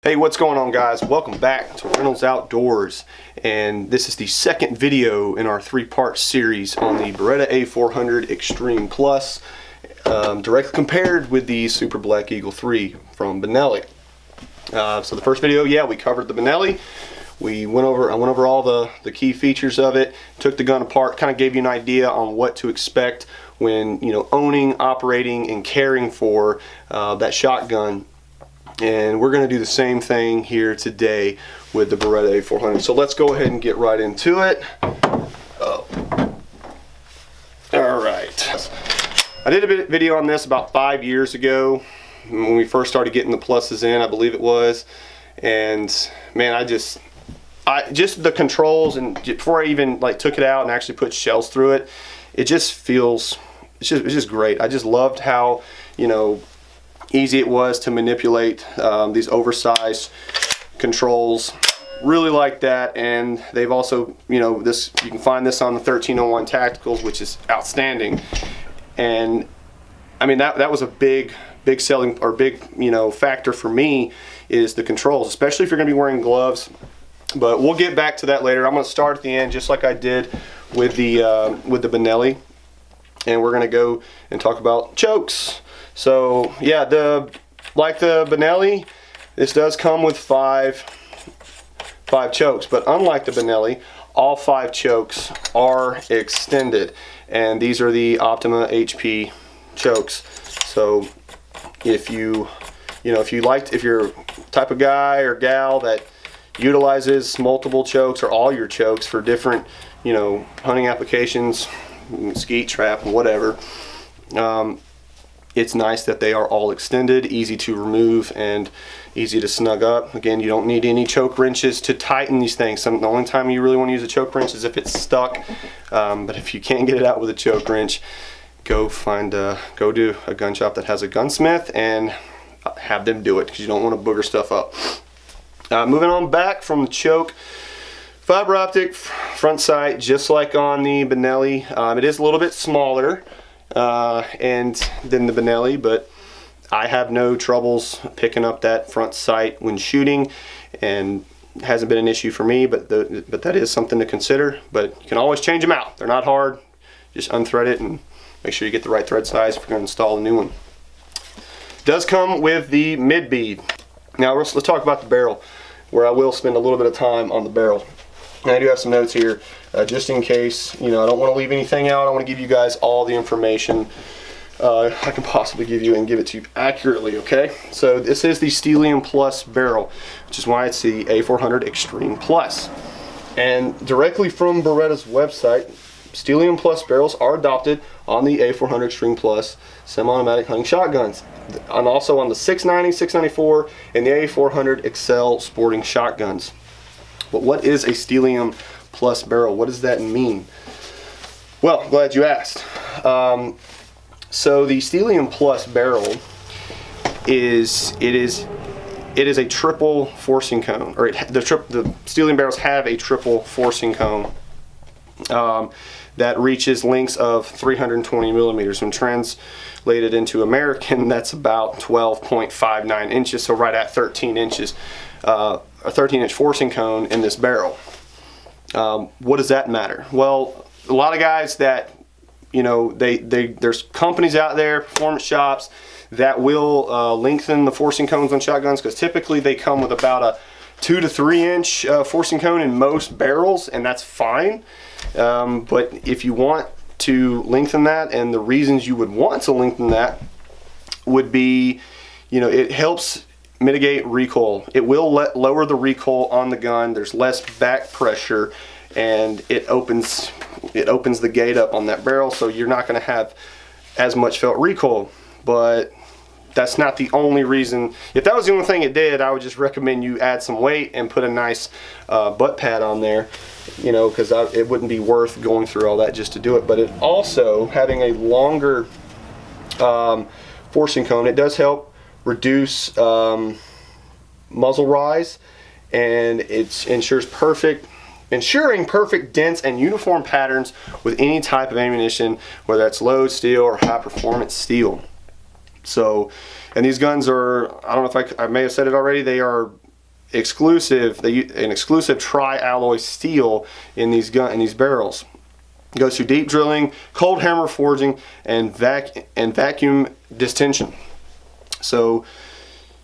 Hey, what's going on, guys? Welcome back to Reynolds Outdoors, and this is the second video in our three-part series on the Beretta A400 Xtreme Plus, directly compared with the Super Black Eagle 3 from Benelli. So the first video, yeah, we covered the Benelli. I went over all the key features of it, took the gun apart, kind of gave you an idea on what to expect when owning, operating, and caring for that shotgun. And we're going to do the same thing here today with the Beretta A400. So let's go ahead and get right into it. Oh. All right. I did a video on this about 5 years ago when we first started getting the pluses in, I believe it was. And man, just the controls, and before I even took it out and actually put shells through it, it just feels, it's just great. I just loved how easy it was to manipulate these oversized controls. Really like that. And they've also, you can find this on the 1301 Tacticals, which is outstanding. And I mean, that was a big selling, or big factor for me, is the controls, especially if you're going to be wearing gloves. But we'll get back to that later. I'm going to start at the end, just like I did with the Benelli, and we're going to go and talk about chokes. So yeah, like the Benelli, this does come with five chokes, but unlike the Benelli, all 5 chokes are extended, and these are the Optima HP chokes. So if you're type of guy or gal that utilizes multiple chokes or all your chokes for different hunting applications, skeet, trap, and whatever, it's nice that they are all extended, easy to remove, and easy to snug up. Again, you don't need any choke wrenches to tighten these things. The only time you really want to use a choke wrench is if it's stuck. But if you can't get it out with a choke wrench, go to a gun shop that has a gunsmith and have them do it, because you don't want to booger stuff up. Moving on back from the choke, fiber optic front sight, just like on the Benelli. It is a little bit smaller than the Benelli, but I have no troubles picking up that front sight when shooting, and it hasn't been an issue for me. But that is something to consider. But you can always change them out. They're not hard. Just unthread it and make sure you get the right thread size if you're going to install a new one. It does come with the mid bead. Now let's talk about the barrel, where I will spend a little bit of time on the barrel. And I do have some notes here, just in case, I don't want to leave anything out. I want to give you guys all the information I can possibly give you and give it to you accurately, okay? So this is the Stellium Plus barrel, which is why it's the A400 Xtreme Plus. And directly from Beretta's website, Stellium Plus barrels are adopted on the A400 Xtreme Plus semi-automatic hunting shotguns, and also on the 690, 694, and the A400 Excel sporting shotguns. But what is a Stellium Plus barrel? What does that mean? Well, glad you asked. So the Stellium Plus barrel is a triple forcing cone, or the Stellium barrels have a triple forcing cone that reaches lengths of 320 millimeters. When translated into American, that's about 12.59 inches, so right at 13 inches. A 13-inch forcing cone in this barrel. What does that matter? Well, a lot of guys that, there's companies out there, performance shops, that will lengthen the forcing cones on shotguns, because typically they come with about a 2 to 3 inch forcing cone in most barrels, and that's fine. But if you want to lengthen that, and the reasons you would want to lengthen that would be, it helps mitigate recoil. It will lower the recoil on the gun. There's less back pressure, and it opens the gate up on that barrel, so you're not going to have as much felt recoil. But that's not the only reason. If that was the only thing it did, I would just recommend you add some weight and put a nice butt pad on there, because it wouldn't be worth going through all that just to do it. But it also, having a longer forcing cone, it does help reduce muzzle rise, and it ensuring perfect dense and uniform patterns with any type of ammunition, whether that's load steel or high performance steel. So, and these guns are, I don't know if I may have said it already, they are exclusive, they use an exclusive tri-alloy steel in these barrels. It goes through deep drilling, cold hammer forging, and vacuum distension. So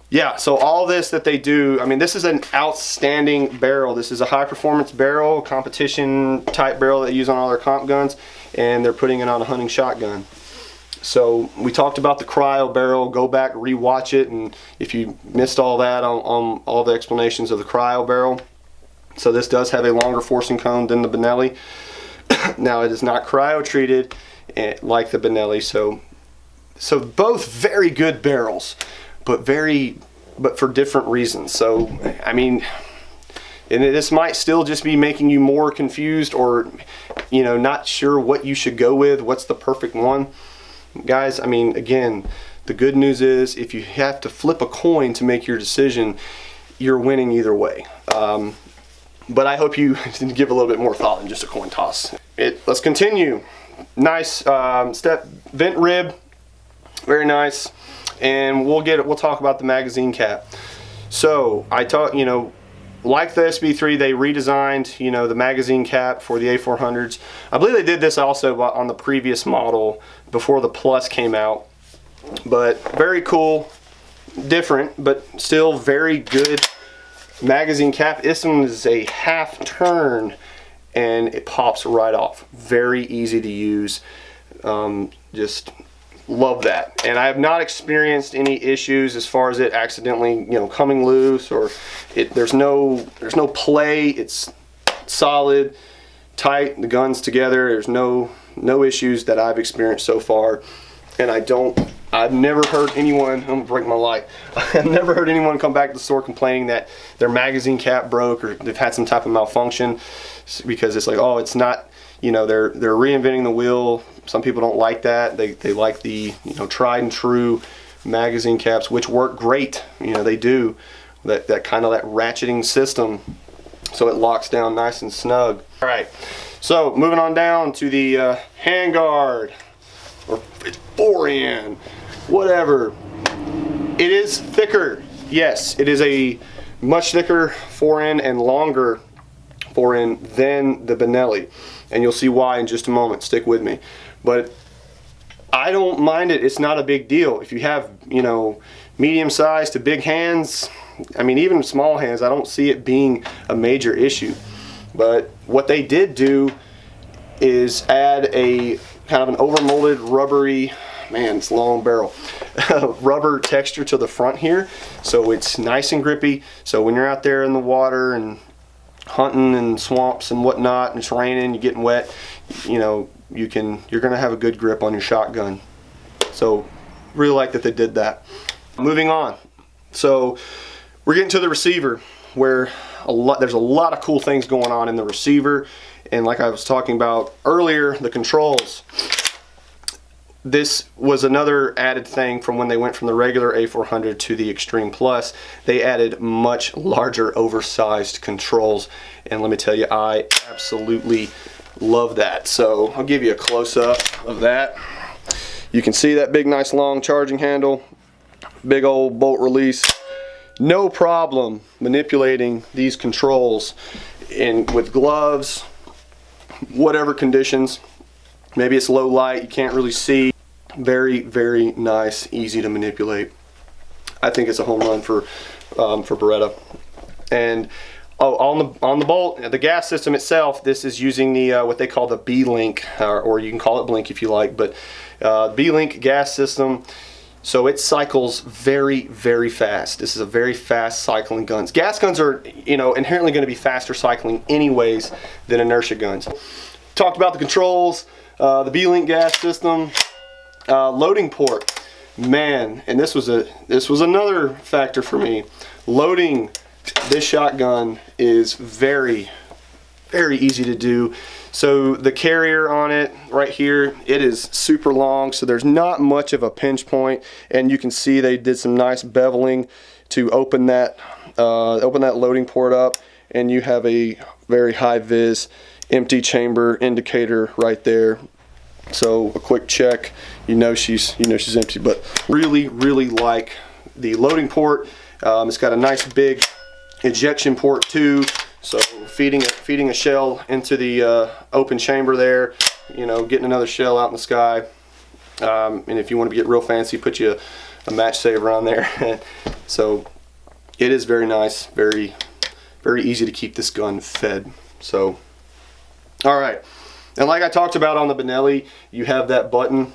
yeah, so all this that they do, I mean, this is an outstanding barrel. This is a high performance barrel, competition type barrel that they use on all their comp guns, and they're putting it on a hunting shotgun. So we talked about the cryo barrel. Go back, rewatch it, and if you missed all that on all the explanations of the cryo barrel. So this does have a longer forcing cone than the Benelli. Now it is not cryo treated like the Benelli, so both very good barrels, but for different reasons. So I mean, and this might still just be making you more confused, or not sure what you should go with, what's the perfect one. Guys, I mean, again, the good news is if you have to flip a coin to make your decision, you're winning either way. But I hope you give a little bit more thought than just a coin toss. Let's continue. Nice step vent rib, very nice. And we'll talk about the magazine cap. So I talked, like the SBEIII, they redesigned, the magazine cap for the A400s. I believe they did this also on the previous model before the Plus came out. But very cool, different, but still very good magazine cap. This one is a half turn and it pops right off. Very easy to use. Just love that. And I have not experienced any issues as far as it accidentally coming loose, or there's no play. It's solid, tight, the gun's together. There's no issues that I've experienced so far. And I've never heard anyone, I'm gonna break my light, I've never heard anyone come back to the store complaining that their magazine cap broke or they've had some type of malfunction, because it's like, oh, it's not, they're reinventing the wheel. Some people don't like that. They like the tried and true magazine caps, which work great. They do that kind of that ratcheting system, so it locks down nice and snug. All right, so moving on down to the handguard, or it's 4N, whatever. It is thicker. Yes, it is a much thicker 4N and longer 4N than the Benelli, and you'll see why in just a moment. Stick with me. But I don't mind it. It's not a big deal. If you have, medium size to big hands, I mean, even small hands, I don't see it being a major issue. But what they did do is add a kind of an overmolded rubbery, man, it's a long barrel, rubber texture to the front here. So it's nice and grippy. So when you're out there in the water and hunting in swamps and whatnot, and it's raining, you're getting wet, you're gonna have a good grip on your shotgun. So really like that they did that. Moving on, so we're getting to the receiver, where there's a lot of cool things going on in the receiver. And like I was talking about earlier, the controls. This was another added thing from when they went from the regular A400 to the Xtreme Plus. They added much larger, oversized controls, and let me tell you, I absolutely love that. So I'll give you a close-up of that. You can see that big, nice, long charging handle, big old bolt release. No problem manipulating these controls with gloves, whatever conditions. Maybe it's low light, you can't really see. Very, very nice, easy to manipulate. I think it's a home run for Beretta. And on the bolt, the gas system itself, this is using the what they call the B-Link, or you can call it Blink if you like, but B-Link gas system. So it cycles very, very fast. This is a very fast cycling gun. Gas guns are, inherently going to be faster cycling anyways than inertia guns. Talked about the controls, the B-Link gas system, loading port. Man, and this was another factor for me. Loading this shotgun is very, very easy to do. So the carrier on it right here, it is super long, so there's not much of a pinch point, and you can see they did some nice beveling to open that loading port up, and you have a very high vis empty chamber indicator right there. So a quick check, she's empty. But really, really like the loading port. It's got a nice big ejection port 2, so feeding a shell into the open chamber there, you know, getting another shell out in the sky. And if you want to get real fancy, put you a match saver on there. So it is very nice, very easy to keep this gun fed. So, all right, and like I talked about on the Benelli, you have that button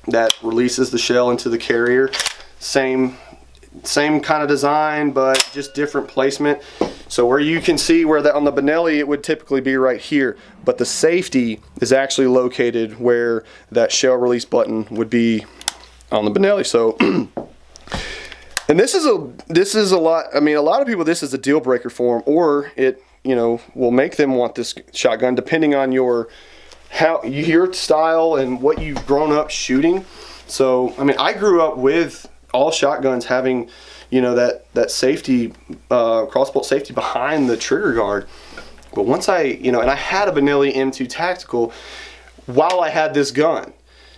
that releases the shell into the carrier. Same kind of design, but just different placement. So where you can see where that on the Benelli, it would typically be right here, but the safety is actually located where that shell release button would be on the Benelli. So, and this is a lot. I mean, a lot of people, this is a deal breaker for them, or it, you know, will make them want this shotgun depending on your style and what you've grown up shooting. So, I mean, I grew up with all shotguns having, you know, that safety, crossbolt safety behind the trigger guard. But once and I had a Benelli M2 Tactical while I had this gun,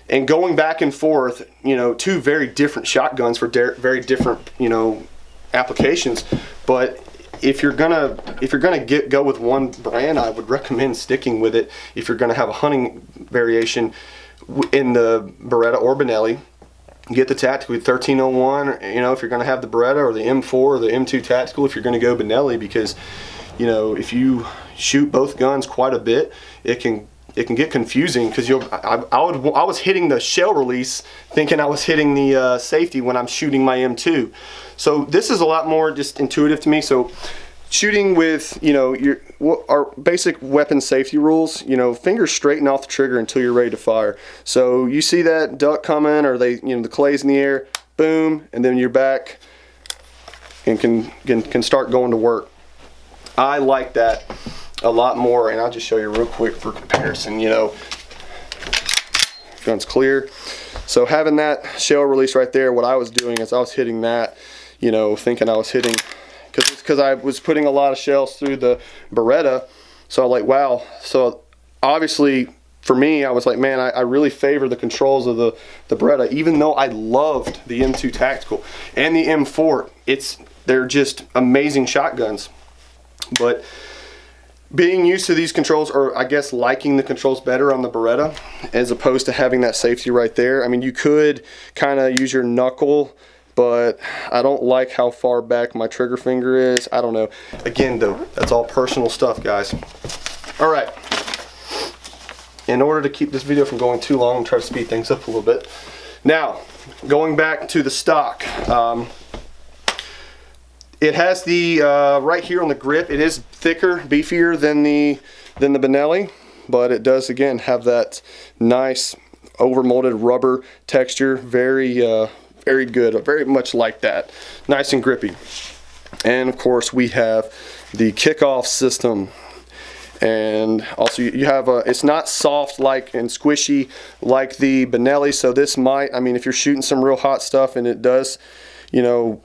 and going back and forth, you know, two very different shotguns for very different, you know, applications. But if you're gonna go with one brand, I would recommend sticking with it. If you're gonna have a hunting variation in the Beretta or Benelli, get the Tactical 1301. You know, if you're gonna have the Beretta or the M4 or the M2 Tactical, if you're gonna go Benelli, because, you know, if you shoot both guns quite a bit, it can get confusing, because I was hitting the shell release thinking I was hitting the safety when I'm shooting my M2. So this is a lot more just intuitive to me. So shooting with, you know, our basic weapon safety rules, you know, fingers straighten off the trigger until you're ready to fire. So you see that duck coming, or the clay's in the air, boom, and then you're back and can start going to work. I like that a lot more, and I'll just show you real quick for comparison. You know, gun's clear. So having that shell release right there, what I was doing is I was hitting that, you know, thinking I was hitting, because I was putting a lot of shells through the Beretta. So I'm like, wow. So obviously for me, I was like, man, I really favor the controls of the Beretta, even though I loved the M2 Tactical and the M4. They're just amazing shotguns. But being used to these controls, or I guess liking the controls better on the Beretta as opposed to having that safety right there. I mean, you could kind of use your knuckle, but I don't like how far back my trigger finger is. I don't know. Again, though, that's all personal stuff, guys. All right. In order to keep this video from going too long, I'm trying to speed things up a little bit. Now, going back to the stock. It has the, right here on the grip, it is thicker, beefier than the Benelli, but it does, again, have that nice overmolded rubber texture. Very good, very much like that. Nice and grippy. And of course, we have the kickoff system. And also you have it's not soft like and squishy like the Benelli, so this might, I mean, if you're shooting some real hot stuff and it does, you know,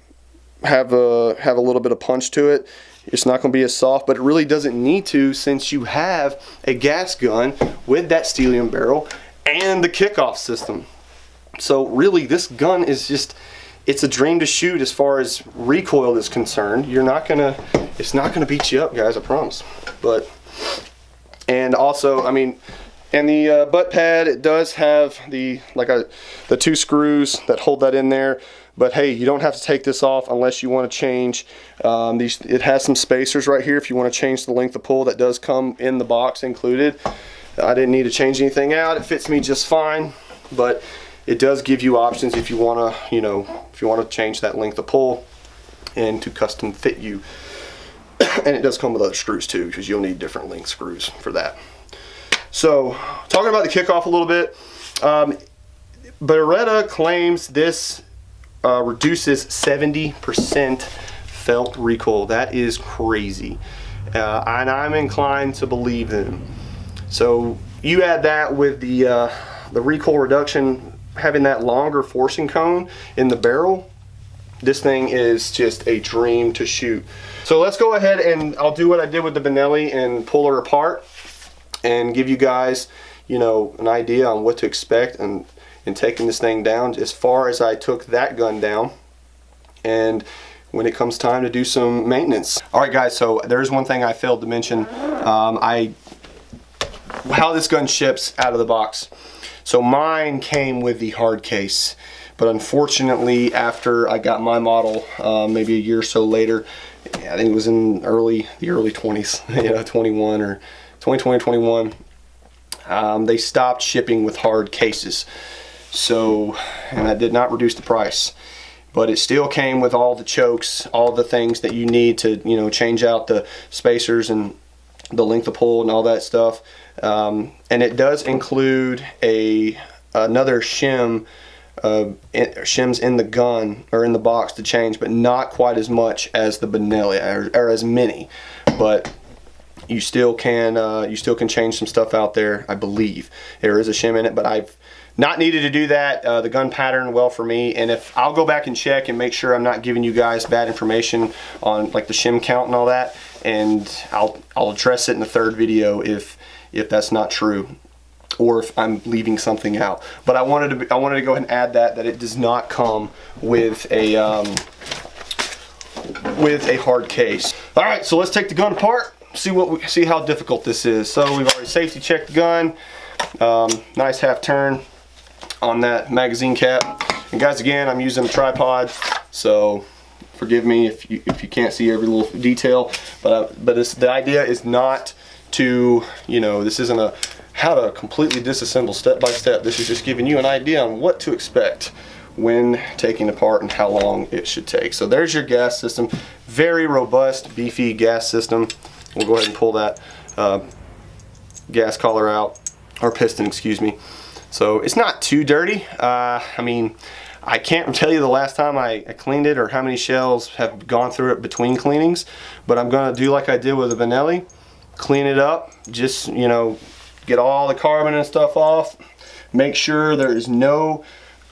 have a little bit of punch to it, it's not going to be as soft, but it really doesn't need to, since you have a gas gun with that Stellium barrel and the kickoff system. So really, this gun is just, it's a dream to shoot as far as recoil is concerned. It's not gonna beat you up, guys, I promise. And also, I mean, and the butt pad, it does have the two screws that hold that in there. But hey, you don't have to take this off unless you want to change these. It has some spacers right here if you want to change the length of pull. That does come in the box included. I didn't need to change anything out. It fits me just fine. But it does give you options if you want to, you know, if you want to change that length of pull and to custom fit you. And it does come with other screws too, because you'll need different length screws for that. So talking about the kickoff a little bit, Beretta claims this reduces 70% felt recoil. That is crazy, and I'm inclined to believe them. So you add that with the recoil reduction, having that longer forcing cone in the barrel, this thing is just a dream to shoot. So let's go ahead and I'll do what I did with the Benelli and pull her apart and give you guys, you know, an idea on what to expect and taking this thing down as far as I took that gun down. And when it comes time to do some maintenance. All right guys, so there's one thing I failed to mention. How this gun ships out of the box. So mine came with the hard case, but unfortunately after I got my model, maybe a year or so later, I think it was in the early 20s, you know, 21 or 2020, 21, they stopped shipping with hard cases. So, and that did not reduce the price, but it still came with all the chokes, all the things that you need to, you know, change out the spacers and the length of pull and all that stuff. And it does include another shim, shims in the gun or in the box to change, but not quite as much as the Benelli or as many. But you still can change some stuff out there. I believe there is a shim in it, but I've not needed to do that. The gun patterned well for me, and if I'll go back and check and make sure I'm not giving you guys bad information on like the shim count and all that, and I'll address it in the third video if that's not true, or if I'm leaving something out. But I wanted to go ahead and add that it does not come with a hard case. All right, so let's take the gun apart. See how difficult this is. So we've already safety checked the gun. Nice half turn on that magazine cap. And guys, again, I'm using a tripod, so forgive me if you can't see every little detail. But the idea is not to, you know, this isn't a how to completely disassemble step by step. This is just giving you an idea on what to expect when taking apart and how long it should take. So there's your gas system. Very robust, beefy gas system. We'll go ahead and pull that gas collar out, or piston, excuse me. So it's not too dirty. I mean, I can't tell you the last time I cleaned it or how many shells have gone through it between cleanings, but I'm gonna do like I did with the Benelli, clean it up, just, you know, get all the carbon and stuff off, make sure there's no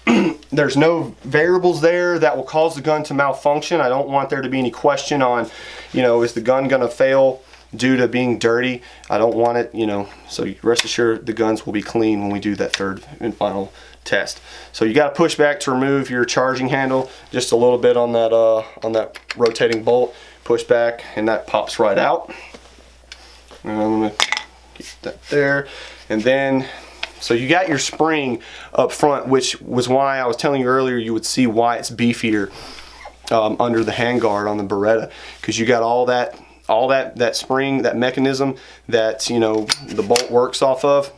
variables there that will cause the gun to malfunction. I don't want there to be any question on, you know, is the gun gonna fail due to being dirty. I don't want it, you know, so rest assured the guns will be clean when we do that third and final test. So you got to push back to remove your charging handle just a little bit on that rotating bolt. Push back and that pops right out. And I'm gonna get that there. And then, so you got your spring up front, which was why I was telling you earlier you would see why it's beefier under the handguard on the Beretta, because you got all that spring, that mechanism that, you know, the bolt works off of,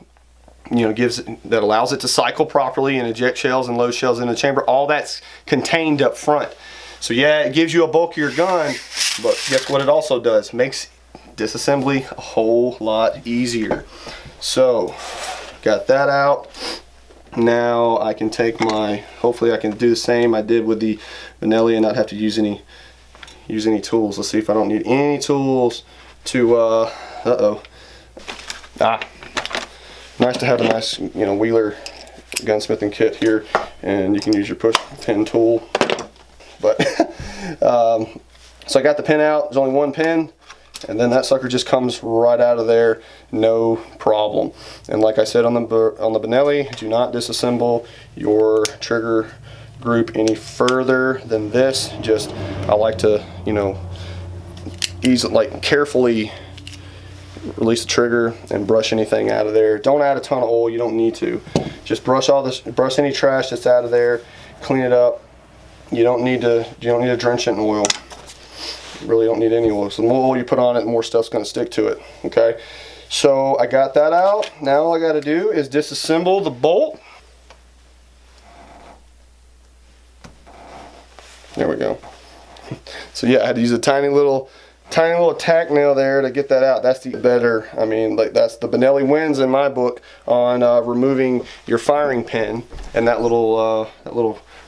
you know, that allows it to cycle properly and eject shells and load shells in the chamber. All that's contained up front. So yeah, it gives you a bulkier gun, but guess what it also does? Makes disassembly a whole lot easier. So got that out. Now I can take hopefully I can do the same I did with the Benelli and not have to use any tools. Let's see if I don't need any tools to nice to have a nice, you know, Wheeler gunsmithing kit here, and you can use your push pin tool. But so I got the pin out. There's only one pin, and then that sucker just comes right out of there, no problem. And like I said on the Benelli, do not disassemble your trigger group any further than this. Just, I like to, you know, carefully release the trigger and brush anything out of there. Don't add a ton of oil, you don't need to. Just brush any trash that's out of there, clean it up. You don't need to drench it in oil. You really don't need any oil. So the more oil you put on it, the more stuff's gonna stick to it, okay? So I got that out. Now all I gotta do is disassemble the bolt. There we go. So yeah, I had to use a tiny little tack nail there to get that out. That's the better, I mean, like, that's the Benelli wins in my book on removing your firing pin and that little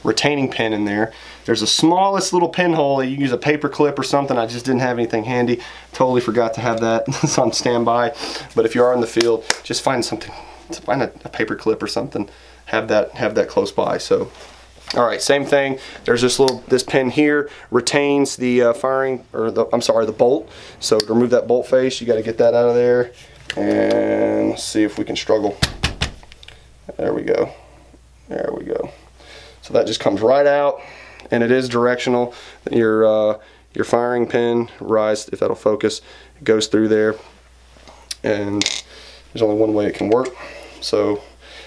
retaining pin in there. There's the smallest little pinhole. You use a paper clip or something. I just didn't have anything handy. Totally forgot to have that. It's on standby. But if you are in the field, just find a paper clip or something. Have that close by. So, all right, same thing. There's this pin here retains the the bolt. So to remove that bolt face, you got to get that out of there. And let's see if we can struggle. There we go. There we go. So that just comes right out, and it is directional. Your firing pin, rise, if that'll focus, it goes through there, and there's only one way it can work. So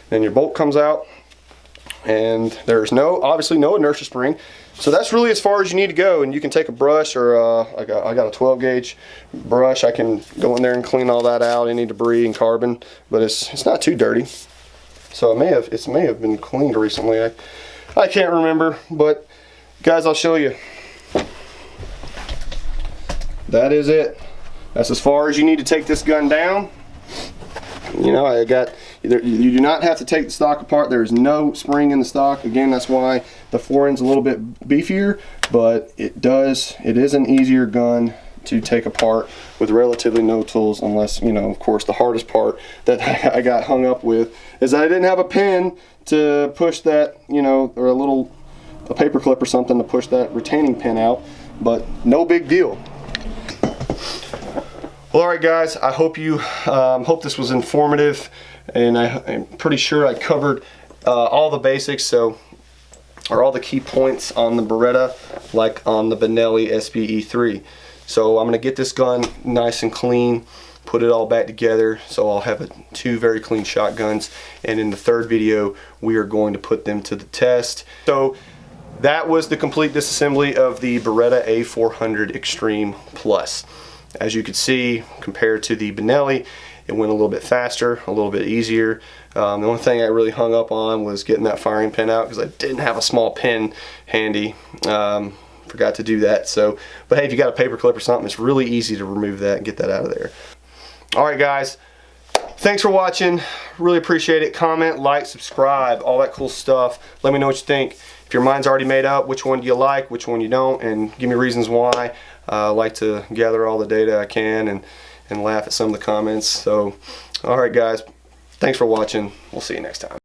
then your bolt comes out, and there's obviously no inertia spring. So that's really as far as you need to go. And you can take a brush, or I got a 12 gauge brush. I can go in there and clean all that out, any debris and carbon, but it's not too dirty. So it may have been cleaned recently. I can't remember, but guys, I'll show you. That is it. That's as far as you need to take this gun down. You know, you do not have to take the stock apart. There is no spring in the stock. Again, that's why the foreend's a little bit beefier, but it is an easier gun to take apart with relatively no tools, unless, you know, of course, the hardest part that I got hung up with is that I didn't have a pin to push that, you know, or a paper clip or something to push that retaining pin out, but no big deal. Well, all right, guys, I hope this was informative, and I'm pretty sure I covered all the basics, or all the key points on the Beretta, like on the Benelli SBEIII. So I'm going to get this gun nice and clean, put it all back together, so I'll have two very clean shotguns, and in the third video, we are going to put them to the test. So that was the complete disassembly of the Beretta A400 Xtreme Plus. As you can see, compared to the Benelli, it went a little bit faster, a little bit easier. The only thing I really hung up on was getting that firing pin out, because I didn't have a small pin handy. Forgot to do that. So, but hey, if you got a paper clip or something, it's really easy to remove that and get that out of there. All right, guys, thanks for watching. Really appreciate it. Comment, like, subscribe, all that cool stuff. Let me know what you think. If your mind's already made up, which one do you like, which one you don't, and give me reasons why. I like to gather all the data I can and laugh at some of the comments. So, all right, guys, thanks for watching. We'll see you next time.